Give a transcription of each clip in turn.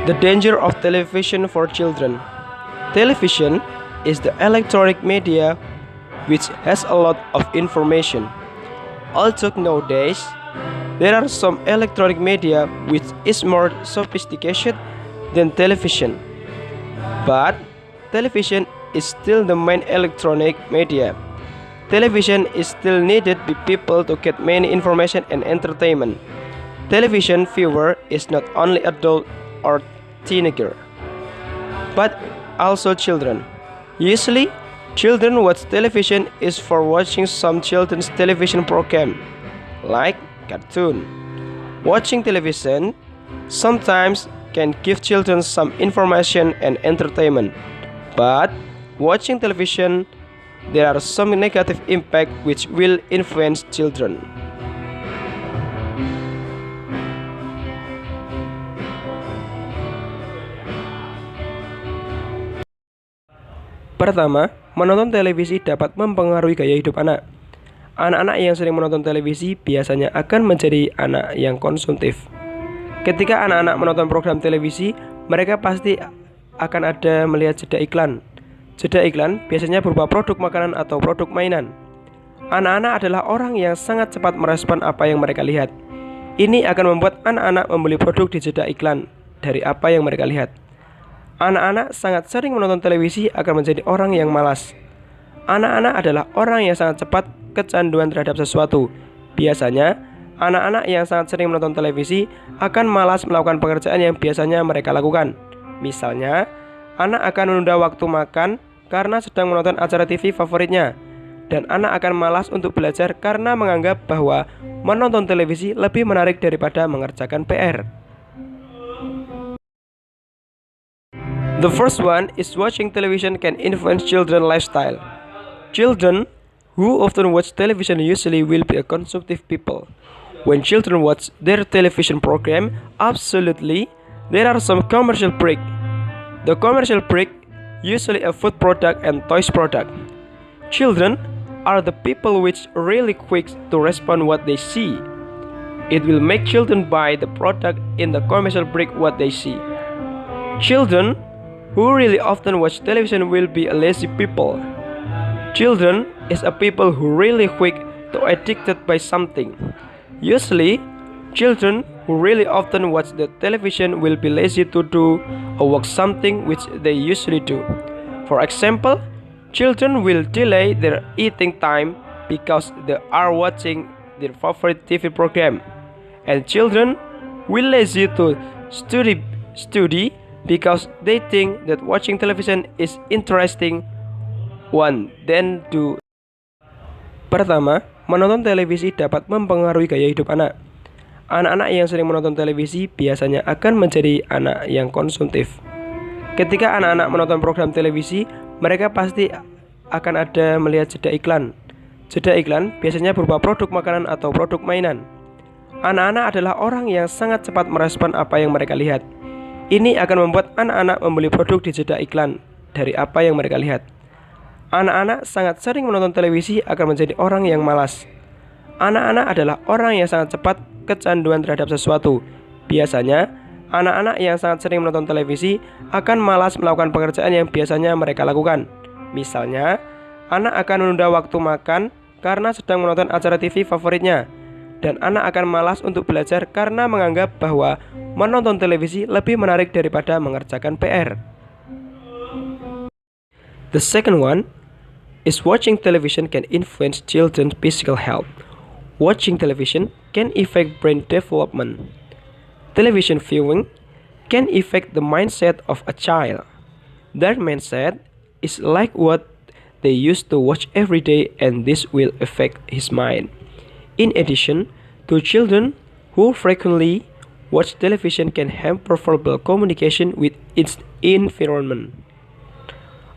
The danger of television for children. Television is the electronic media which has a lot of information. Although nowadays, there are some electronic media which is more sophisticated than television. But television is still the main electronic media. Television is still needed by people to get many information and entertainment. Television viewer is not only adult or teenager, but also children. Usually, children watch television is for watching some children's television program, like cartoon. Watching television sometimes can give children some information and entertainment, but watching television there are some negative impact which will influence children. Pertama, menonton televisi dapat mempengaruhi gaya hidup anak. Anak-anak yang sering menonton televisi biasanya akan menjadi anak yang konsumtif. Ketika anak-anak menonton program televisi, mereka pasti akan ada melihat jeda iklan. Jeda iklan biasanya berupa produk makanan atau produk mainan. Anak-anak adalah orang yang sangat cepat merespon apa yang mereka lihat. Ini akan membuat anak-anak membeli produk di jeda iklan dari apa yang mereka lihat. Anak-anak sangat sering menonton televisi akan menjadi orang yang malas. Anak-anak adalah orang yang sangat cepat kecanduan terhadap sesuatu. Biasanya, anak-anak yang sangat sering menonton televisi akan malas melakukan pekerjaan yang biasanya mereka lakukan. Misalnya, anak akan menunda waktu makan karena sedang menonton acara TV favoritnya. Dan anak akan malas untuk belajar karena menganggap bahwa menonton televisi lebih menarik daripada mengerjakan PR. The first one is watching television can influence children's lifestyle. Children who often watch television usually will be a consumptive people. When children watch their television program, absolutely, there are some commercial break. The commercial break usually a food product and toys product. Children are the people which really quick to respond what they see. It will make children buy the product in the commercial break what they see. Children who really often watch television will be a lazy people. Children is a people who really quick to addicted by something. Usually, children who really often watch the television will be lazy to do or work something which they usually do. For example, children will delay their eating time because they are watching their favorite TV program. And children will lazy to study because they think that watching television is interesting one then do. Pertama, menonton televisi dapat mempengaruhi gaya hidup anak. Anak-anak yang sering menonton televisi biasanya akan menjadi anak yang konsumtif. Ketika anak-anak menonton program televisi, mereka pasti akan ada melihat jeda iklan. Jeda iklan biasanya berupa produk makanan atau produk mainan. Anak-anak adalah orang yang sangat cepat merespon apa yang mereka lihat. Ini akan membuat anak-anak membeli produk di jeda iklan dari apa yang mereka lihat. Anak-anak sangat sering menonton televisi akan menjadi orang yang malas. Anak-anak adalah orang yang sangat cepat kecanduan terhadap sesuatu. Biasanya, anak-anak yang sangat sering menonton televisi akan malas melakukan pekerjaan yang biasanya mereka lakukan. Misalnya, anak akan menunda waktu makan karena sedang menonton acara TV favoritnya. Dan anak akan malas untuk belajar karena menganggap bahwa menonton televisi lebih menarik daripada mengerjakan PR. The second one is watching television can influence children's physical health. Watching television can affect brain development. Television viewing can affect the mindset of a child. Their mindset is like what they used to watch every day, and this will affect his mind. In addition, to children who frequently watch television can hamper verbal communication with its environment,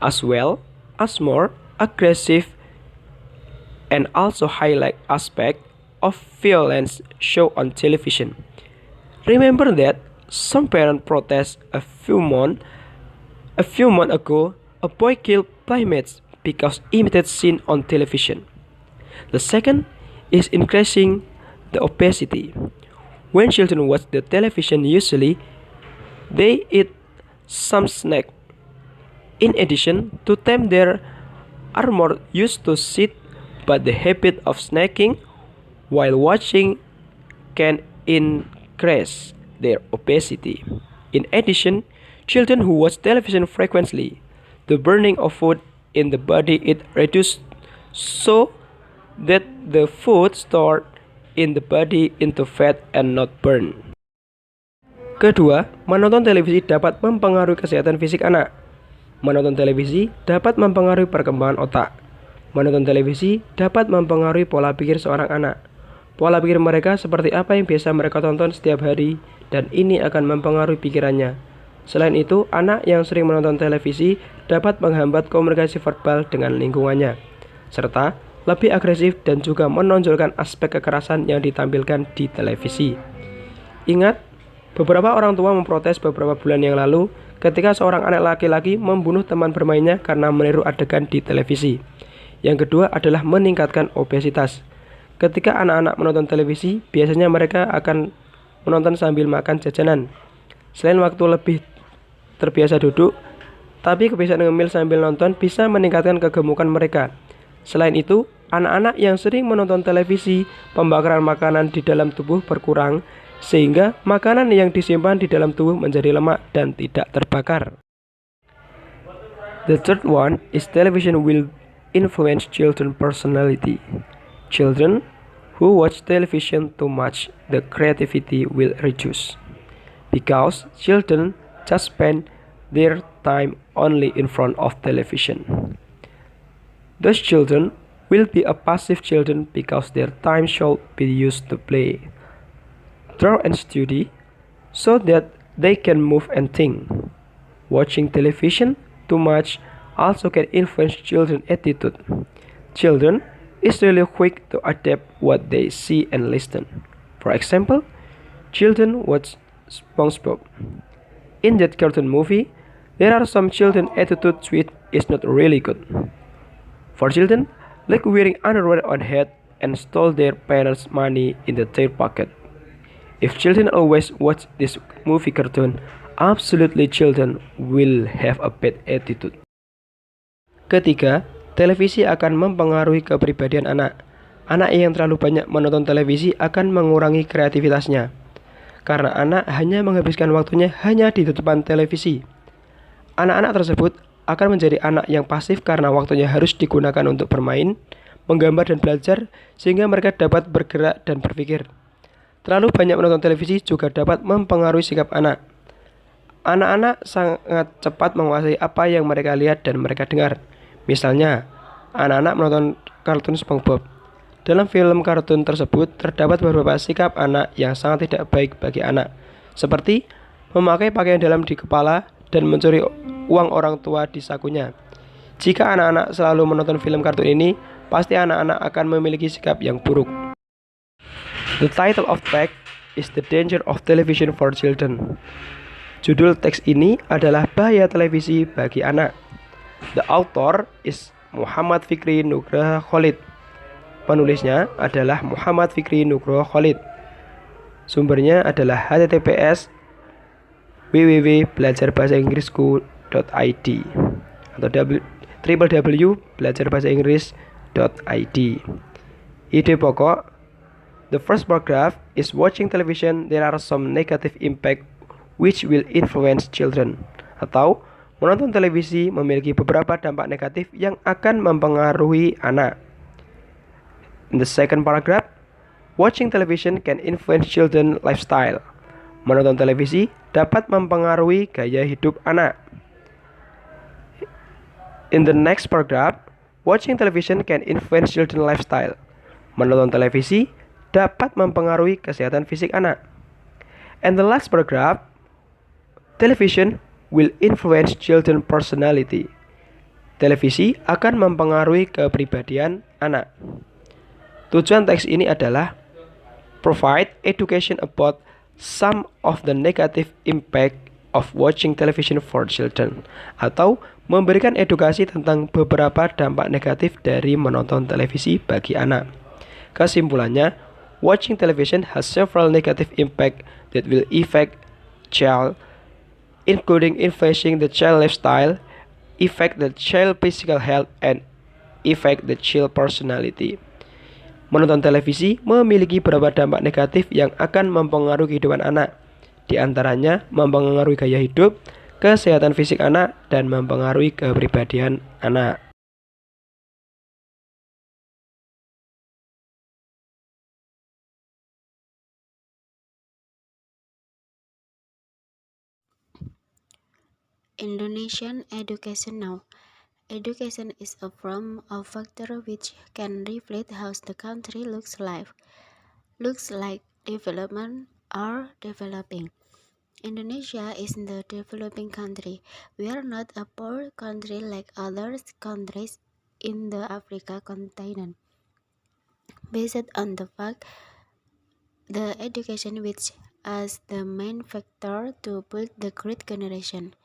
as well as more aggressive and also highlight aspect of violence shown on television. Remember that some parents protest a few months ago a boy killed playmates because imitated scene on television. The second is increasing the obesity. When children watch the television, usually They eat some snack. In addition, to tame their are more used to sit, but the habit of snacking while watching can increase their obesity. In addition, children who watch television frequently, the burning of food in the body is reduced so that the food stored in the body into fat and not burned. Kedua, menonton televisi dapat mempengaruhi kesehatan fisik anak. Menonton televisi dapat mempengaruhi perkembangan otak. Menonton televisi dapat mempengaruhi pola pikir seorang anak. Pola pikir mereka seperti apa yang biasa mereka tonton setiap hari, dan ini akan mempengaruhi pikirannya. Selain itu, anak yang sering menonton televisi dapat menghambat komunikasi verbal dengan lingkungannya, serta lebih agresif dan juga menonjolkan aspek kekerasan yang ditampilkan di televisi. Ingat, beberapa orang tua memprotes beberapa bulan yang lalu ketika seorang anak laki-laki membunuh teman bermainnya karena meniru adegan di televisi. Yang kedua adalah meningkatkan obesitas. Ketika anak-anak menonton televisi, biasanya mereka akan menonton sambil makan jajanan. Selain waktu lebih terbiasa duduk, tapi kebiasaan ngemil sambil nonton bisa meningkatkan kegemukan mereka. Selain itu, anak-anak yang sering menonton televisi, pembakaran makanan di dalam tubuh berkurang, sehingga makanan yang disimpan di dalam tubuh menjadi lemak dan tidak terbakar. The third one is television will influence children's personality. Children who watch television too much, the creativity will reduce, because children just spend their time only in front of television. Those children will be a passive children because their time should be used to play, draw and study, so that they can move and think. Watching television too much also can influence children's attitude. Children is really quick to adapt what they see and listen. For example, children watch SpongeBob. In that cartoon movie, there are some children attitude which is not really good. For children, like wearing underwear on head and stole their parents' money in their pocket. If children always watch this movie cartoon, absolutely children will have a bad attitude. Ketiga, televisi akan mempengaruhi kepribadian anak. Anak yang terlalu banyak menonton televisi akan mengurangi kreativitasnya, karena anak hanya menghabiskan waktunya hanya di depan televisi. Anak-anak tersebut akan menjadi anak yang pasif karena waktunya harus digunakan untuk bermain, menggambar dan belajar, sehingga mereka dapat bergerak dan berpikir. Terlalu banyak menonton televisi juga dapat mempengaruhi sikap anak. Anak-anak sangat cepat menguasai apa yang mereka lihat dan mereka dengar. Misalnya, anak-anak menonton kartun SpongeBob. Dalam film kartun tersebut terdapat beberapa sikap anak yang sangat tidak baik bagi anak, seperti memakai pakaian dalam di kepala dan mencuri uang orang tua di sakunya. Jika anak-anak selalu menonton film kartun ini, pasti anak-anak akan memiliki sikap yang buruk. The title of the text is The Danger of Television for Children. Judul teks ini adalah Bahaya Televisi bagi Anak. The author is Muhammad Fikri Nugroho Khalid. Penulisnya adalah Muhammad Fikri Nugroho Khalid. Sumbernya adalah https www.belajarbahasainggrisku.id atau www.belajarbahasainggris.id. Ide pokok: the first paragraph is watching television there are some negative impact which will influence children. Atau menonton televisi memiliki beberapa dampak negatif yang akan mempengaruhi anak. In the second paragraph, watching television can influence children's lifestyle. Menonton televisi dapat mempengaruhi gaya hidup anak. In the next paragraph, watching television can influence children's lifestyle. Menonton televisi dapat mempengaruhi kesehatan fisik anak. And the last paragraph, television will influence children's personality. Televisi akan mempengaruhi kepribadian anak. Tujuan teks ini adalah provide education about some of the negative impact of watching television for children, atau memberikan edukasi tentang beberapa dampak negatif dari menonton televisi bagi anak. Kesimpulannya, watching television has several negative impact that will affect child including influencing the child lifestyle, affect the child physical health, and affect the child personality. Menonton televisi memiliki beberapa dampak negatif yang akan mempengaruhi kehidupan anak. Di antaranya mempengaruhi gaya hidup, kesehatan fisik anak, dan mempengaruhi kepribadian anak. Indonesian education now. Education is a form of factor which can reflect how the country looks like development or developing. Indonesia is the developing country. We are not a poor country like other countries in the Africa continent. Based on the fact the education which as the main factor to build the great generation.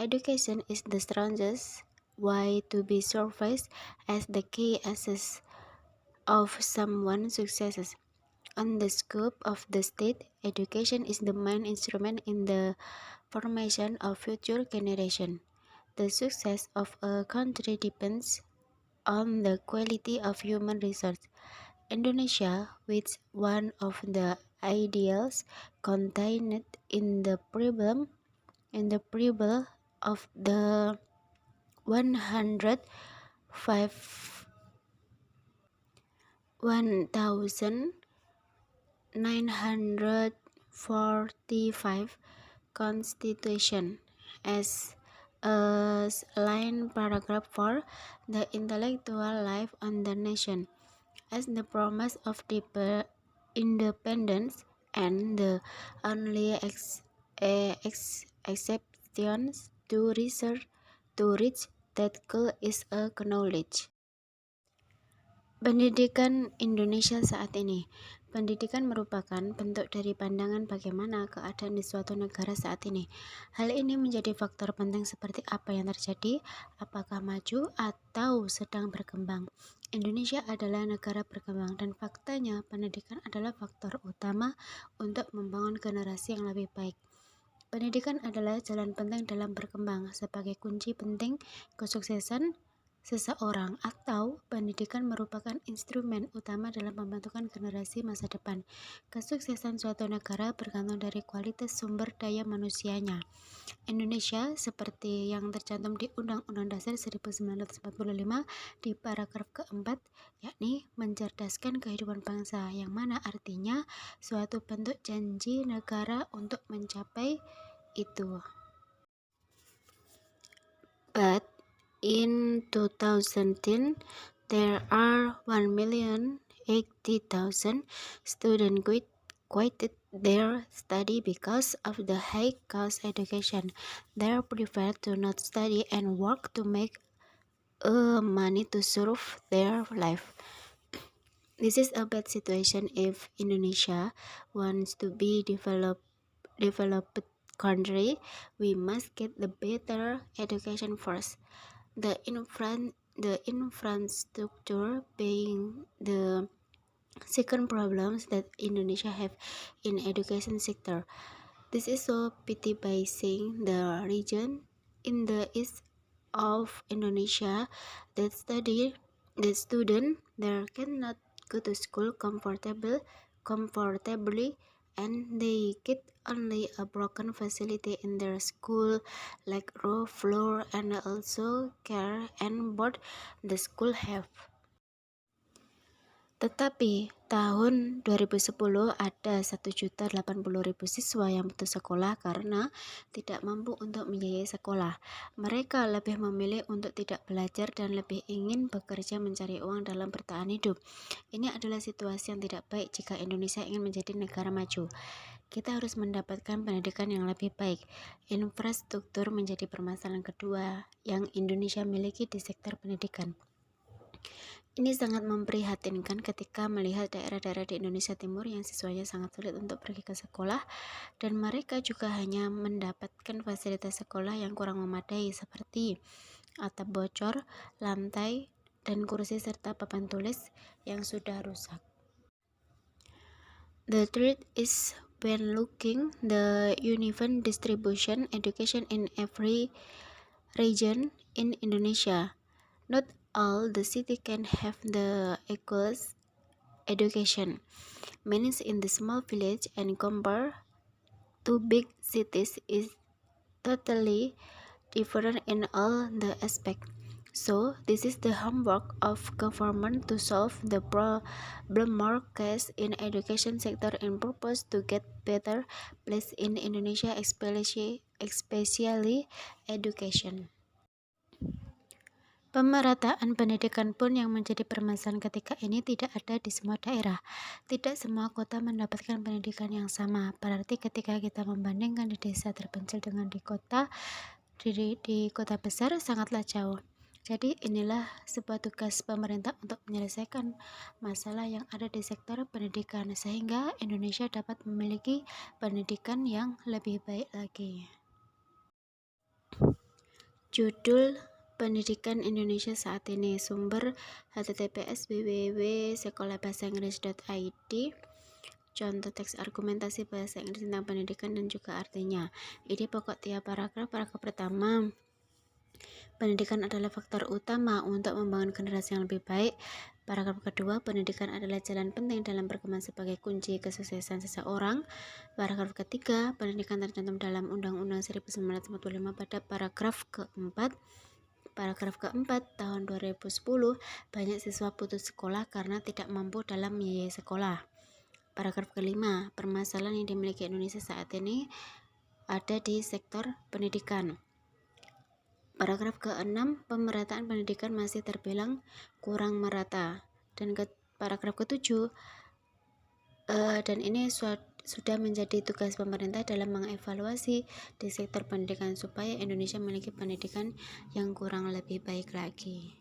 Education is the strongest way to be surfaced as the key assess of someone's successes. On the scope of the state, education is the main instrument in the formation of future generation. The success of a country depends on the quality of human resource. Indonesia, with one of the ideals contained in the preamble of the 1945 Constitution as a line paragraph for the intellectual life on the nation as the promise of independence and the only exceptions to reach that goal is acknowledged. Pendidikan Indonesia saat ini. Pendidikan merupakan bentuk dari pandangan bagaimana keadaan di suatu negara saat ini. Hal ini menjadi faktor penting seperti apa yang terjadi, apakah maju atau sedang berkembang. Indonesia adalah negara berkembang dan faktanya pendidikan adalah faktor utama untuk membangun generasi yang lebih baik. Pendidikan adalah jalan penting dalam berkembang sebagai kunci penting kesuksesan seseorang, atau pendidikan merupakan instrumen utama dalam pembentukan generasi masa depan. Kesuksesan suatu negara bergantung dari kualitas sumber daya manusianya. Indonesia, seperti yang tercantum di Undang-Undang Dasar 1945 di paragraf keempat, yakni mencerdaskan kehidupan bangsa, yang mana artinya suatu bentuk janji negara untuk mencapai itu. But in 2010, there are 1,080,000 students quitted their study because of the high cost education. They prefer to not study and work to make money to survive their life. This is a bad situation if Indonesia wants to be developed country. We must get the better education first. The infrastructure being the second problems that Indonesia have in education sector. This is so pity by seeing the region in the east of Indonesia that student there cannot go to school comfortably, and they get only a broken facility in their school like raw floor and also care and board the school have. Tetapi tahun 2010 ada 1.080.000 siswa yang putus sekolah karena tidak mampu untuk membiayai sekolah. Mereka lebih memilih untuk tidak belajar dan lebih ingin bekerja mencari uang dalam bertahan hidup. Ini adalah situasi yang tidak baik jika Indonesia ingin menjadi negara maju. Kita harus mendapatkan pendidikan yang lebih baik. Infrastruktur menjadi permasalahan kedua yang Indonesia miliki di sektor pendidikan. Ini sangat memprihatinkan ketika melihat daerah-daerah di Indonesia Timur yang siswanya sangat sulit untuk pergi ke sekolah, dan mereka juga hanya mendapatkan fasilitas sekolah yang kurang memadai seperti atap bocor, lantai, dan kursi serta papan tulis yang sudah rusak. The truth is when looking the uneven distribution education in every region in Indonesia. Not all the city can have the equal education. Means in the small village and compared to big cities is totally different in all the aspects. So this is the homework of government to solve the problem more case in education sector in purpose to get better place in Indonesia, especially education. Pemerataan pendidikan pun yang menjadi permasalahan ketika ini tidak ada di semua daerah. Tidak semua kota mendapatkan pendidikan yang sama. Berarti ketika kita membandingkan di desa terpencil dengan di kota besar sangatlah jauh. Jadi inilah sebuah tugas pemerintah untuk menyelesaikan masalah yang ada di sektor pendidikan sehingga Indonesia dapat memiliki pendidikan yang lebih baik lagi. Judul Pendidikan Indonesia saat ini, sumber https://www.sekolahbahasaiinggris.id. Contoh teks argumentasi bahasa Inggris tentang pendidikan dan juga artinya. Ini pokok tiap paragraf. Paragraf pertama, pendidikan adalah faktor utama untuk membangun generasi yang lebih baik. Paragraf kedua, pendidikan adalah jalan penting dalam berkembang sebagai kunci kesuksesan seseorang. Paragraf ketiga, pendidikan tercantum dalam Undang-Undang 1945 pada paragraf keempat. Paragraf keempat, tahun 2010, banyak siswa putus sekolah karena tidak mampu dalam membiayai sekolah. Paragraf kelima, permasalahan yang dimiliki Indonesia saat ini ada di sektor pendidikan. Paragraf ke-6, pemerataan pendidikan masih terbilang kurang merata. Dan paragraf ke-7, dan ini sudah menjadi tugas pemerintah dalam mengevaluasi di sektor pendidikan supaya Indonesia memiliki pendidikan yang kurang lebih baik lagi.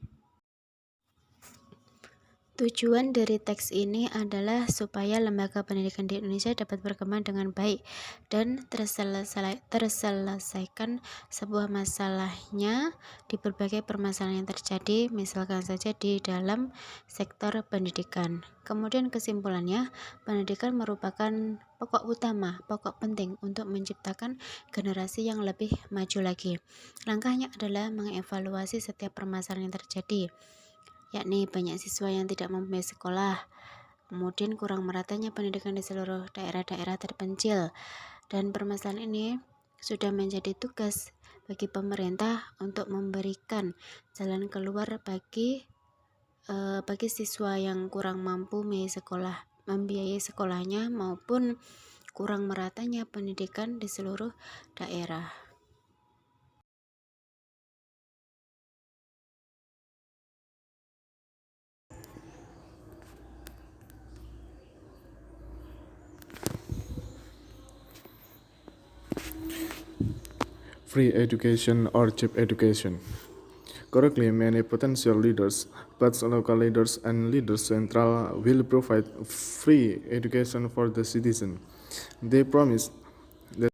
Tujuan dari teks ini adalah supaya lembaga pendidikan di Indonesia dapat berkembang dengan baik dan terselesaikan sebuah masalahnya di berbagai permasalahan yang terjadi, misalkan saja di dalam sektor pendidikan. Kemudian kesimpulannya, pendidikan merupakan pokok utama, pokok penting untuk menciptakan generasi yang lebih maju lagi. Langkahnya adalah mengevaluasi setiap permasalahan yang terjadi, yakni banyak siswa yang tidak mempunyai sekolah, kemudian kurang meratanya pendidikan di seluruh daerah-daerah terpencil, dan permasalahan ini sudah menjadi tugas bagi pemerintah untuk memberikan jalan keluar bagi siswa yang kurang mampu membiayai sekolahnya maupun kurang meratanya pendidikan di seluruh daerah. Free education or cheap education. Currently, many potential leaders, both local leaders and leaders central, will provide free education for the citizen. They promise that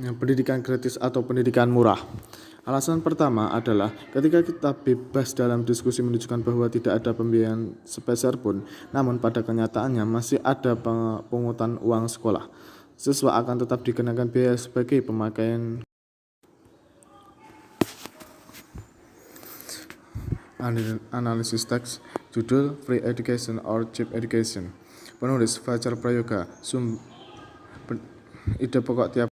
pendidikan gratis atau pendidikan murah. Alasan pertama adalah ketika kita bebas dalam diskusi menunjukkan bahwa tidak ada pembiayaan sepeser pun, namun pada kenyataannya masih ada pungutan uang sekolah. Siswa akan tetap dikenakan biaya sebagai pemakaian. Analisis teks, judul Free Education or Cheap Education. Penulis Fajar Prayoga. Ide pokok tiap